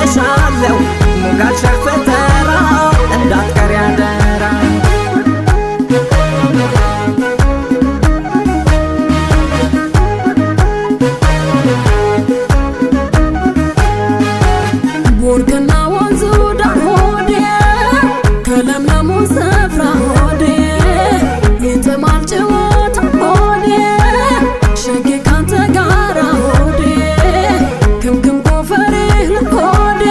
እልሻለሁ ሙጋት ሸርፈተራ እንዳትቀሪ አደራ ቦርቅና ወንዙ ዳር ሆዴ ከለምለሙ ስፍራ ሆዴ ይጥማል ጭዋታ ሆዴ ሸጌ ካንተ ጋራ ሆዴ ክምክም ጎፈሬ ሆዴ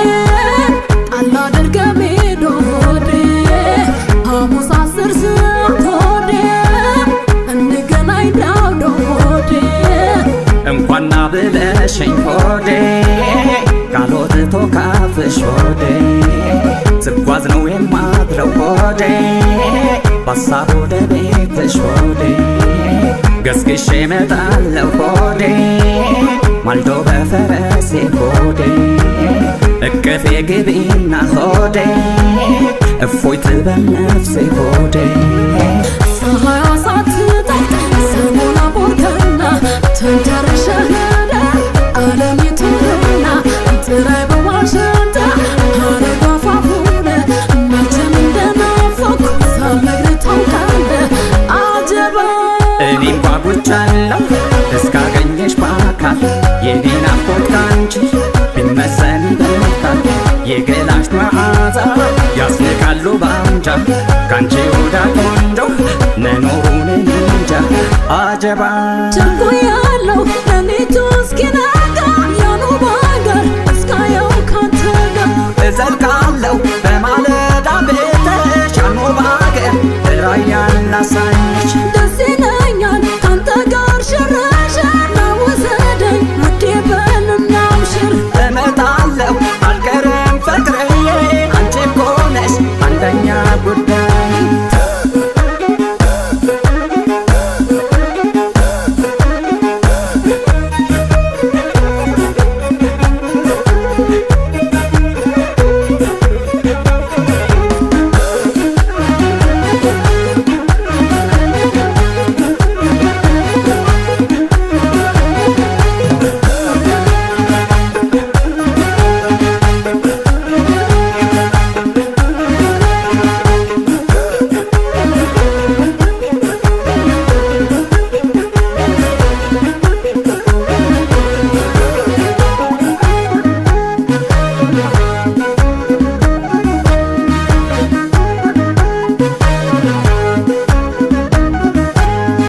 ጣል አድርገህ ሜዶ ሆዴ ሐሙስ 10 ሰዓት ሆዴ እንገናኝ ዳውዶ ሆዴ እንኳና ብለሽኝ ሆዴ ካልወጥቶ ካፍሽ ሆዴ ስጓዝ ነው የማድረው ሆዴ በሀሳብ ወደ ቤትሽ ሆዴ ገስግሼ እመጣለሁ ሆዴ ማልዶ በፈረሴ ሆዴ እቅፌ ግቢና ሆዴ እፎይ ትበል ነፍሴ ሆዴ ፀሐይዋ ሳትጠልቅ ሰሞና ቦርከና ተንተርሸህ ሄደ ዓለሚቱና ጥራይ በዋሽንታ ሀረጓ ፋፉነ መቼም እንደናፈኩ ሳልነግርህ ታውቃለህ አጀባ እኔም ጓጉቻለሁ እስካገኘሽ በአካል የኔ ናፍቆት ካንቺ ቢመዘን ይበልጣል የገላሽ መዓዛ ያስንቃሉ ባንጃ ካንቺ ወዳ ቆንጆ መኖሩን እንጃ አጀባ ቸኩዬ